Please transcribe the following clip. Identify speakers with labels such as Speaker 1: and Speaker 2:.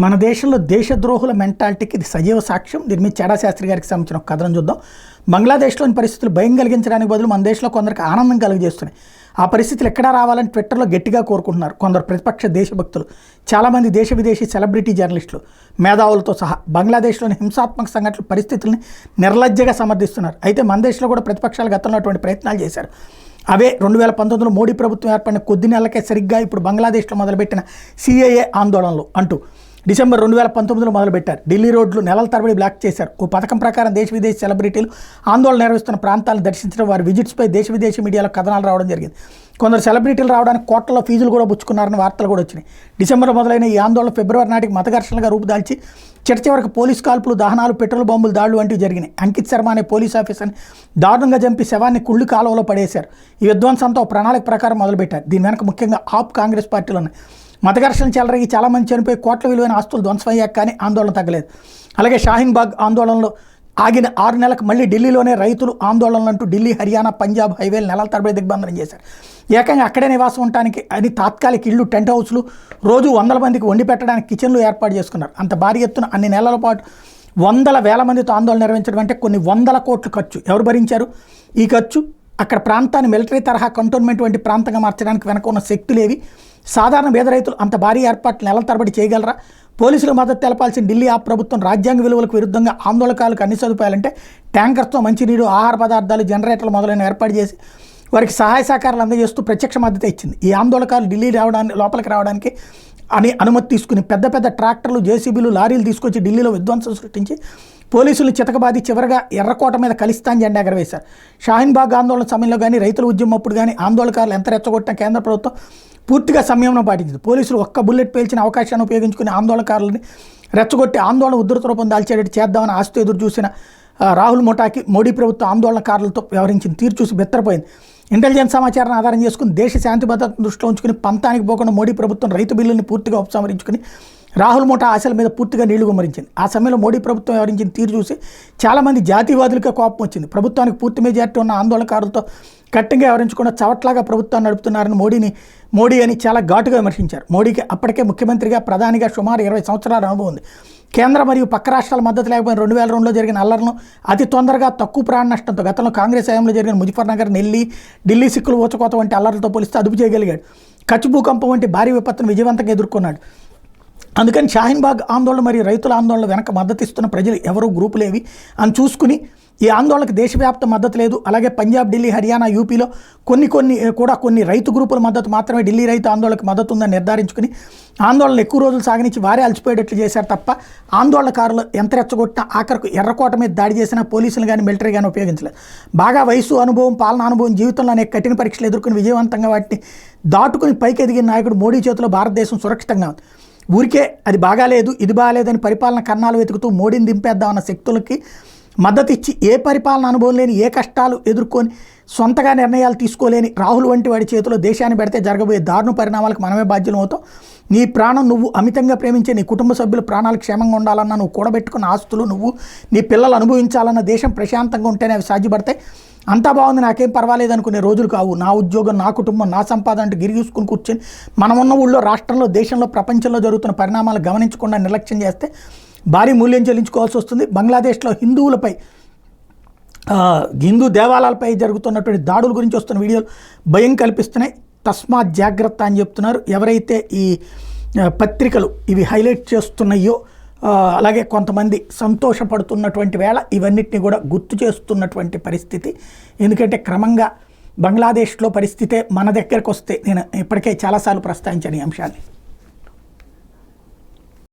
Speaker 1: మన దేశంలో దేశద్రోహుల మెంటాలిటీకి ఇది సజీవ సాక్ష్యం. దీని మీద చెడా శాస్త్రి గారికి సంబంధించిన ఒక కథనం చూద్దాం. బంగ్లాదేశ్లోని పరిస్థితులు భయం కలిగించడానికి బదులు మన దేశంలో కొందరికి ఆనందం కలిగజేస్తున్నాయి. ఆ పరిస్థితులు ఎక్కడా రావాలని ట్విట్టర్లో గట్టిగా కోరుకుంటున్నారు కొందరు ప్రతిపక్ష దేశభక్తులు. చాలామంది దేశ విదేశీ సెలబ్రిటీ జర్నలిస్టులు, మేధావులతో సహా బంగ్లాదేశ్లోని హింసాత్మక సంఘటనల పరిస్థితుల్ని నిర్లజ్జగా సమర్థిస్తున్నారు. అయితే మన దేశంలో కూడా ప్రతిపక్షాలు గతంలో అటువంటి ప్రయత్నాలు చేశారు. అవే 2019లో మోడీ ప్రభుత్వం ఏర్పడిన కొద్ది నెలలకే సరిగ్గా ఇప్పుడు బంగ్లాదేశ్లో మొదలుపెట్టిన సిఏఏ ఆందోళనలు అంటూ డిసెంబర్ 2019లో మొదలుపెట్టారు. ఢిల్లీ రోడ్లు నెలల తరబడి బ్లాక్ చేశారు. ఓ పథకం ప్రకారం దేశ విదేశీ సెలబ్రిటీలు ఆందోళన నిర్వహిస్తున్న ప్రాంతాలను దర్శించడం, వారి విజిట్స్పై దేశ విదేశీ మీడియాలో కథనాలు రావడం జరిగింది. కొందరు సెలబ్రిటీలు రావడానికి కోట్లలో ఫీజులు కూడా పుచ్చుకున్నారని వార్తలు కూడా వచ్చినాయి. డిసెంబర్లో మొదలైన ఈ ఆందోళన ఫిబ్రవరి నాటికి మత ఘర్షణలుగా రూపుదాల్చి చివరికి పోలీసు కాల్పులు, దహనాలు, పెట్రోల్ బాంబులు దాడులు వంటివి జరిగినాయి. అంకిత్ శర్మ అనే పోలీస్ ఆఫీసర్ని దారుణంగా చంపి శవాన్ని కుళ్ళు కాలువలో పడేశారు. ఈ విధ్వంసంతో ప్రణాళిక ప్రకారం మొదలుపెట్టారు. దీని వెనక ముఖ్యంగా ఆప్, కాంగ్రెస్ పార్టీలు ఉన్నాయి. మత ఘర్షణలు చెలరేగి చాలామంది చనిపోయి కోట్ల విలువైన ఆస్తులు ధ్వంసమయ్యాక కానీ ఆందోళన తగ్గలేదు. అలాగే షాహీన్ బాగ్ ఆందోళనలో ఆగిన 6 నెలలకు మళ్ళీ ఢిల్లీలోనే రైతులు ఆందోళనలు అంటూ ఢిల్లీ, హర్యానా, పంజాబ్ హైవేలు నెలల తరబడి దిగ్బంధనం చేశారు. ఏకంగా అక్కడే నివాసం ఉండటానికి అని తాత్కాలిక ఇళ్ళు, టెంట్ హౌస్లు, రోజు 100 మందికి వండి పెట్టడానికి కిచెన్లు ఏర్పాటు చేసుకున్నారు. అంత భారీ ఎత్తున అన్ని నెలల పాటు 100,000 మందితో ఆందోళన నిర్వహించడం అంటే కొన్ని 100 కోట్ల ఖర్చు. ఎవరు భరించారు ఈ ఖర్చు? అక్కడ ప్రాంతాన్ని మిలిటరీ తరహా కంటోన్మెంట్ వంటి ప్రాంతంగా మార్చడానికి వెనక ఉన్న శక్తులేవి? సాధారణ పేద రైతులు అంత భారీ ఏర్పాట్లు నెలల తరబడి చేయగలరా? పోలీసులకు మద్దతు తెలపాల్సిన ఢిల్లీ ఆ ప్రభుత్వం రాజ్యాంగ విలువలకు విరుద్ధంగా ఆందోళనకారులకు అన్ని సదుపాయాలంటే ట్యాంకర్స్తో మంచినీరు, ఆహార పదార్థాలు, జనరేటర్లు మొదలైన ఏర్పాటు చేసి వారికి సహాయ సహకారాలు అందజేస్తూ ప్రత్యక్ష మద్దతు ఇచ్చింది. ఈ ఆందోళనకారులు ఢిల్లీ లోపలికి రావడానికి అనుమతి తీసుకుని పెద్ద పెద్ద ట్రాక్టర్లు, జేసీబీలు, లారీలు తీసుకొచ్చి ఢిల్లీలో విధ్వంసం సృష్టించి పోలీసులు చితకబాది చివరగా ఎర్రకోట మీద ఖలిస్తాన్ జెండా ఎగరవేశారు. షాహీన్ బాగ్ ఆందోళన సమయంలో కానీ, రైతుల ఉద్యమం అప్పుడు కానీ ఆందోళనకారులు ఎంత రెచ్చగొట్టిన కేంద్ర ప్రభుత్వం పూర్తిగా సంయమనం పాటించింది. పోలీసులు ఒక్క బుల్లెట్ పేల్చిన అవకాశాన్ని ఉపయోగించుకుని ఆందోళనకారులని రెచ్చగొట్టి ఆందోళన ఉధృత రూపం దాల్చేటట్టు చేద్దామని ఆశతో ఎదురు చూసిన రాహుల్ ముఠాకి మోడీ ప్రభుత్వం ఆందోళనకారులతో వ్యవహరించిన తీరు చూసి బెత్తరపోయింది. ఇంటెలిజెన్స్ సమాచారాన్ని ఆధారం చేసుకుని దేశ శాంతి భద్రతను దృష్టిలో ఉంచుకుని పంతానికి పోకుండా మోడీ ప్రభుత్వం రైతు బిల్లుని పూర్తిగా ఉపసంహరించుకుని రాహుల్ ముఠా ఆశల మీద పూర్తిగా నీళ్లు గుమ్మరించింది. ఆ సమయంలో మోడీ ప్రభుత్వం వ్యవహరించిన తీరు చూసి చాలామంది జాతీయవాదులకే కోపం వచ్చింది. ప్రభుత్వానికి పూర్తి మెజారిటీ ఉన్న ఆందోళనకారులతో కట్టంగా వ్యవహరించకుండా చవట్లాగా ప్రభుత్వాన్ని నడుపుతున్నారని మోడీ అని చాలా ఘాటుగా విమర్శించారు. మోడీకి అప్పటికే ముఖ్యమంత్రిగా, ప్రధానిగా సుమారు 20 సంవత్సరాల అనుభవం ఉంది. కేంద్ర మరియు పక్క రాష్ట్రాల మద్దతు లేకపోయిన 2002లో జరిగిన అల్లర్లను అతి తొందరగా తక్కువ ప్రాణ నష్టంతో గతంలో కాంగ్రెస్ హయాంలో జరిగిన ముజఫర్నగర్, ఢిల్లీ సిక్కులు ఊచకోత వంటి అల్లర్లతో పోలిస్తే అదుపు చేయగలిగాడు. కచ్ భూకంపం వంటి భారీ విపత్తును విజయవంతంగా ఎదుర్కొన్నాడు. అందుకని షాహీన్ బాగ్ ఆందోళన మరియు రైతుల ఆందోళన వెనక మద్దతు ఇస్తున్న ప్రజలు ఎవరు, గ్రూపులేవి అని చూసుకుని ఈ ఆందోళనకు దేశవ్యాప్త మద్దతు లేదు. అలాగే పంజాబ్, ఢిల్లీ, హర్యానా, యూపీలో కొన్ని రైతు గ్రూపుల మద్దతు మాత్రమే ఢిల్లీ రైతు ఆందోళనకు మద్దతు ఉందని నిర్ధారించుకుని ఆందోళనలు ఎక్కువ రోజులు సాగనించి వారే అలసిపోయేటట్లు చేశారు తప్ప ఆందోళనకారులు ఎంత రెచ్చగొట్టినా ఆఖరకు ఎర్రకోట మీద దాడి చేసినా పోలీసులు కానీ మిలిటరీ కానీ ఉపయోగించలేదు. బాగా వయసు, అనుభవం, పాలనా అనుభవం, జీవితంలో అనేక కఠిన పరీక్షలు ఎదుర్కొని విజయవంతంగా వాటిని దాటుకుని పైకి ఎదిగిన నాయకుడు మోడీ చేతిలో భారతదేశం సురక్షితంగా ఉంది. ఊరికే అది బాగాలేదు, ఇది బాగాలేదని పరిపాలన కన్నాలు వెతుకుతూ మోడీని దింపేద్దామన్న శక్తులకి మద్దతు ఇచ్చి ఏ పరిపాలన అనుభవం లేని, ఏ కష్టాలు ఎదుర్కొని సొంతగా నిర్ణయాలు తీసుకోలేని రాహుల్ వంటి వాడి చేతిలో దేశాన్ని పెడితే జరగబోయే దారుణ పరిణామాలకు మనమే బాధ్యులం అవుతాం. నీ ప్రాణం నువ్వు అమితంగా ప్రేమించే నీ కుటుంబ సభ్యుల ప్రాణాలు క్షేమంగా ఉండాలన్నా, నువ్వు కూడబెట్టుకున్న ఆస్తులు నువ్వు, నీ పిల్లలు అనుభవించాలన్న, దేశం ప్రశాంతంగా ఉంటేనే అవి సాధ్యపడతాయి. అంతా బాగుంది, నాకేం పర్వాలేదు అనుకునే రోజులు కావు. నా ఉద్యోగం, నా కుటుంబం, నా సంపాదన అంటూ గిరిగీసుకుని కూర్చొని మనమున్న ఊళ్ళో, రాష్ట్రంలో, దేశంలో, ప్రపంచంలో జరుగుతున్న పరిణామాలు గమనించకుండా నిర్లక్ష్యం చేస్తే భారీ మూల్యం చెల్లించుకోవాల్సి వస్తుంది. బంగ్లాదేశ్లో హిందూ దేవాలయాలపై జరుగుతున్నటువంటి దాడుల గురించి వస్తున్న వీడియోలు భయం కల్పిస్తున్నాయి. తస్మాత్ జాగ్రత్త అని చెప్తున్నారు. ఎవరైతే ఈ పత్రికలు ఇవి హైలైట్ చేస్తున్నాయో, అలాగే కొంతమంది సంతోషపడుతున్నటువంటి వేళ ఇవన్నిటిని కూడా గుర్తు చేస్తున్నటువంటి పరిస్థితి. ఎందుకంటే క్రమంగా బంగ్లాదేశ్లో పరిస్థితే మన దగ్గరకు వస్తే, నేను ఇప్పటికే చాలాసార్లు ప్రస్తావించాను ఈ అంశాన్ని.